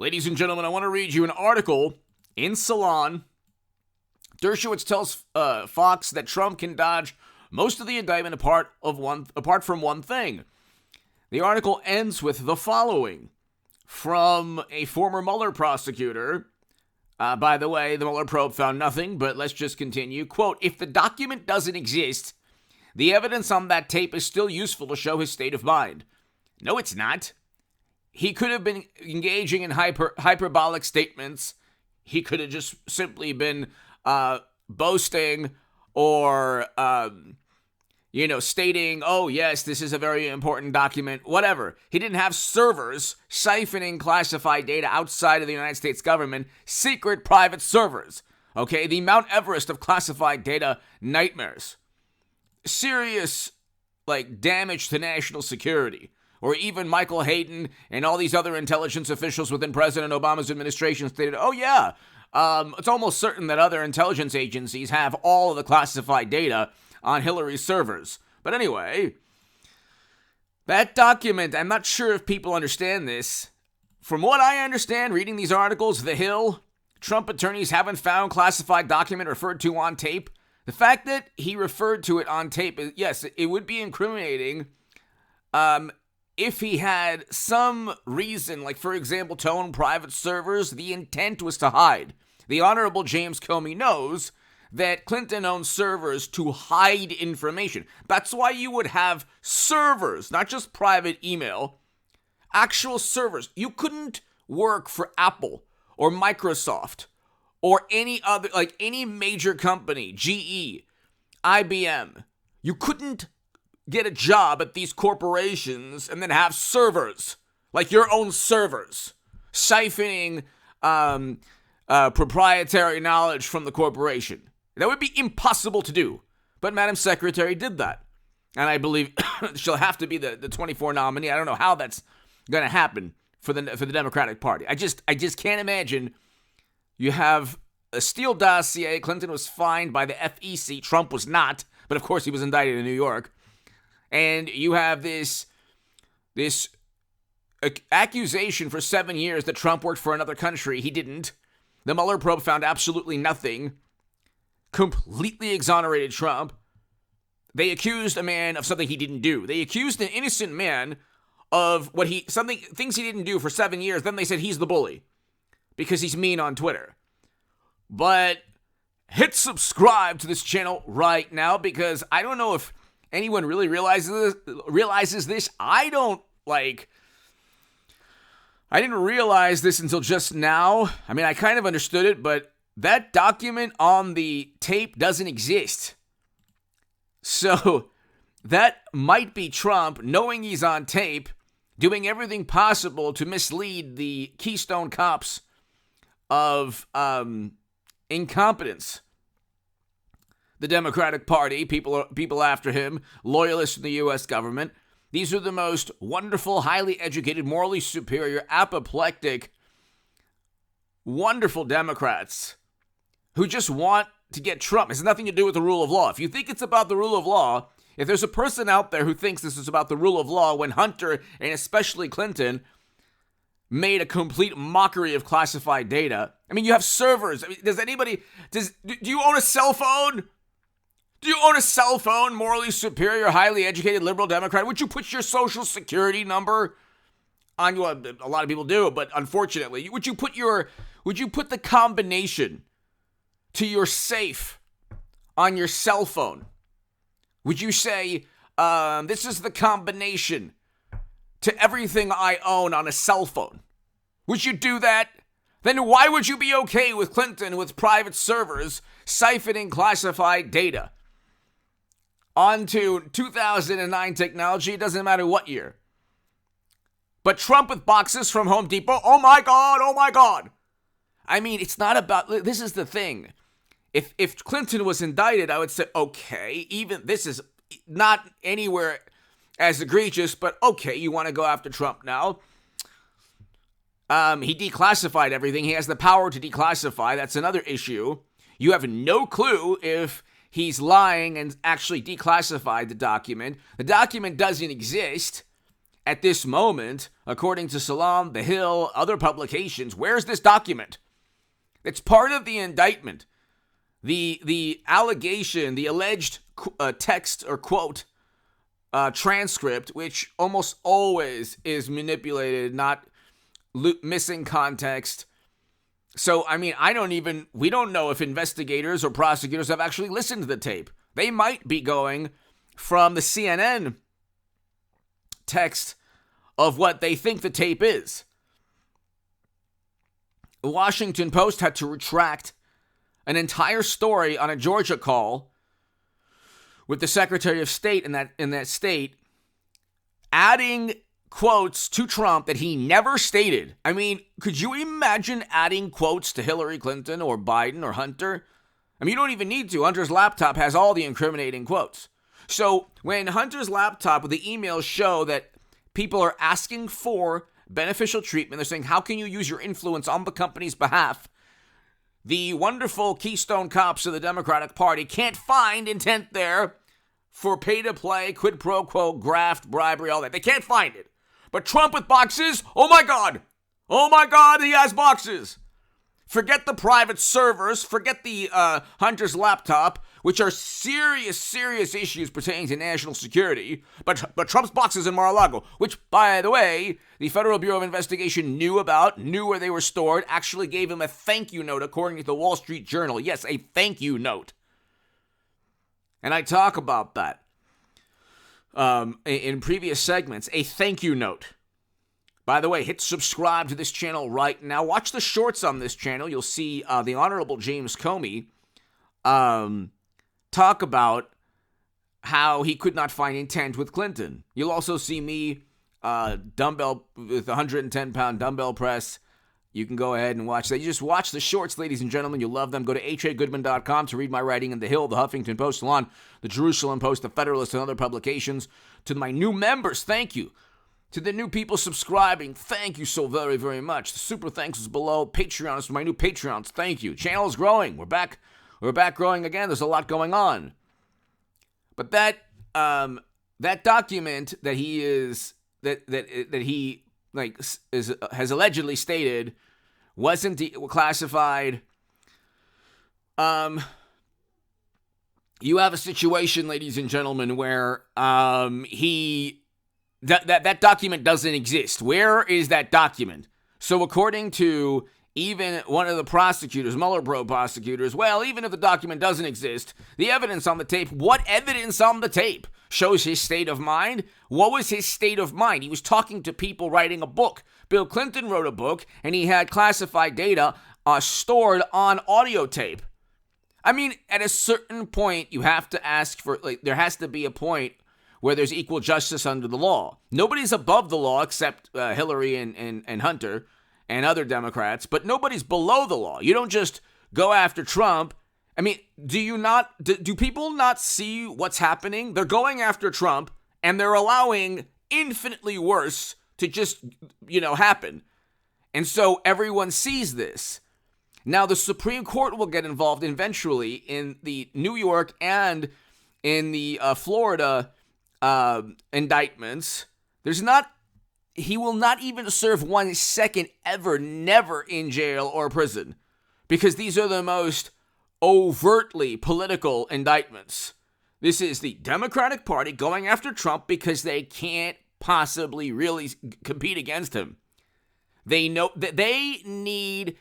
Ladies and gentlemen, I want to read you an article in Salon. Dershowitz tells Fox that Trump can dodge most of the indictment apart from one thing. The article ends with the following from a former Mueller prosecutor. By the way, the Mueller probe found nothing, but let's just continue. Quote, if the document doesn't exist, the evidence on that tape is still useful to show his state of mind. No, it's not. He could have been engaging in hyperbolic statements. He could have just simply been boasting or, stating, oh, yes, this is a very important document, whatever. He didn't have servers siphoning classified data outside of the United States government, secret private servers. Okay, the Mount Everest of classified data nightmares. Serious, damage to national security. Or even Michael Hayden and all these other intelligence officials within President Obama's administration stated, oh yeah, it's almost certain that other intelligence agencies have all of the classified data on Hillary's servers. But anyway, that document, I'm not sure if people understand this. From what I understand, reading these articles, The Hill, Trump attorneys haven't found classified document referred to on tape. The fact that he referred to it on tape, yes, it would be incriminating. If he had some reason, like, for example, to own private servers, the intent was to hide. The Honorable James Comey knows that Clinton owned servers to hide information. That's why you would have servers, not just private email, actual servers. You couldn't work for Apple or Microsoft or any other, any major company, GE, IBM. You couldn't get a job at these corporations and then have servers, like your own servers, siphoning proprietary knowledge from the corporation. That would be impossible to do. But Madam Secretary did that. And I believe she'll have to be the 24 nominee. I don't know how that's going to happen for the Democratic Party. I just can't imagine. You have a Steele dossier. Clinton was fined by the FEC. Trump was not. But of course he was indicted in New York. And you have this accusation for 7 years that Trump worked for another country. He didn't. The Mueller probe found absolutely nothing. Completely exonerated Trump. They accused a man of something he didn't do. They accused an innocent man of things he didn't do for 7 years. Then they said he's the bully because he's mean on Twitter. But hit subscribe to this channel right now, because I don't know if anyone really realizes this. I didn't realize this until just now. I mean, I kind of understood it, but that document on the tape doesn't exist. So that might be Trump, knowing he's on tape, doing everything possible to mislead the Keystone Cops of incompetence. The Democratic Party, people after him, loyalists in the U.S. government. These are the most wonderful, highly educated, morally superior, apoplectic, wonderful Democrats who just want to get Trump. It has nothing to do with the rule of law. If you think it's about the rule of law, if there's a person out there who thinks this is about the rule of law, when Hunter and especially Clinton made a complete mockery of classified data. I mean, you have servers. I mean, do you own a cell phone? Do you own a cell phone, morally superior, highly educated, liberal Democrat? Would you put your social security number on you? A lot of people do, but unfortunately, would you put the combination to your safe on your cell phone? Would you say, this is the combination to everything I own on a cell phone? Would you do that? Then why would you be okay with Clinton with private servers siphoning classified data onto 2009 technology? It doesn't matter what year. But Trump with boxes from Home Depot, oh my God. I mean, it's not about, this is the thing. If Clinton was indicted, I would say, okay, even this is not anywhere as egregious, but okay, you want to go after Trump now. He declassified everything. He has the power to declassify. That's another issue. You have no clue if he's lying and actually declassified the document. The document doesn't exist. at this moment, according to Salam, The Hill, other publications, where's this document? It's part of the indictment. The allegation, the alleged text or quote transcript, which almost always is manipulated, not missing context. So, I mean, we don't know if investigators or prosecutors have actually listened to the tape. They might be going from the CNN text of what they think the tape is. The Washington Post had to retract an entire story on a Georgia call with the Secretary of State in that state, adding quotes to Trump that he never stated. I mean, could you imagine adding quotes to Hillary Clinton or Biden or Hunter? I mean, you don't even need to. Hunter's laptop has all the incriminating quotes. So when Hunter's laptop with the emails show that people are asking for beneficial treatment, they're saying, how can you use your influence on the company's behalf? The wonderful Keystone Cops of the Democratic Party can't find intent there for pay-to-play, quid pro quo, graft, bribery, all that. They can't find it. But Trump with boxes, oh my God. Oh my God, he has boxes. Forget the private servers, forget the Hunter's laptop, which are serious issues pertaining to national security. But Trump's boxes in Mar-a-Lago, which, by the way, the Federal Bureau of Investigation knew where they were stored, actually gave him a thank you note, according to the Wall Street Journal. Yes, a thank you note. And I talk about that in previous segments, a thank you note. By the way, hit subscribe to this channel right now. Watch the shorts on this channel. You'll see the Honorable James Comey talk about how he could not find intent with Clinton. You'll also see me dumbbell with 110-pound dumbbell press. You can go ahead and watch that. You just watch the shorts, ladies and gentlemen. You'll love them. Go to hagoodman.com to read my writing in The Hill, The Huffington Post, Salon, The Jerusalem Post, The Federalist, and other publications. To my new members, thank you. To the new people subscribing, thank you so very, very much. The super thanks is below. Patreon is my new Patreons. Thank you. Channel is growing. We're back growing again. There's a lot going on. But that document that he is has allegedly stated wasn't classified. You have a situation, ladies and gentlemen, where that document doesn't exist. Where is that document? So according to even one of the prosecutors, Mueller probe prosecutors, well, even if the document doesn't exist, the evidence on the tape, what evidence on the tape shows his state of mind? What was his state of mind? He was talking to people writing a book. Bill Clinton wrote a book, and he had classified data stored on audio tape. I mean, at a certain point, you have to ask for, there has to be a point where there's equal justice under the law. Nobody's above the law except Hillary and Hunter and other Democrats, but nobody's below the law. You don't just go after Trump. I mean, do people not see what's happening? They're going after Trump, and they're allowing infinitely worse to just, happen. And so everyone sees this. Now, the Supreme Court will get involved eventually in the New York and in the Florida indictments. He will not even serve 1 second ever, never in jail or prison, because these are the most overtly political indictments. This is the Democratic Party going after Trump because they can't possibly really compete against him. They know that they need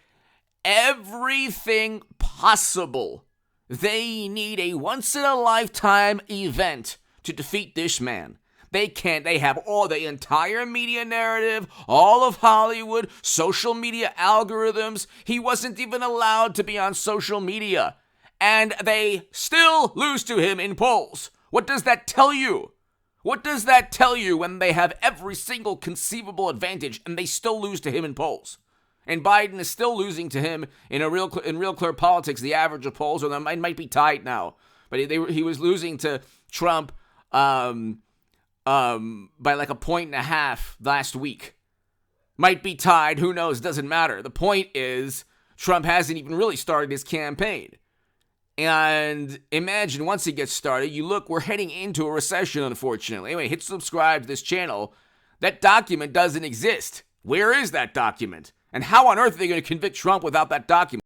everything possible. They need a once-in-a-lifetime event to defeat this man. They can't. They have all the entire media narrative, all of Hollywood, social media algorithms. He wasn't even allowed to be on social media. And they still lose to him in polls. What does that tell you? What does that tell you when they have every single conceivable advantage and they still lose to him in polls? And Biden is still losing to him in Real Clear Politics, the average of polls, or they might be tied now. But he was losing to Trump by like 1.5 points last week. Might be tied, who knows, doesn't matter. The point is, Trump hasn't even really started his campaign. And imagine once he gets started, we're heading into a recession, unfortunately. Anyway, hit subscribe to this channel. That document doesn't exist. Where is that document? And how on earth are they going to convict Trump without that document?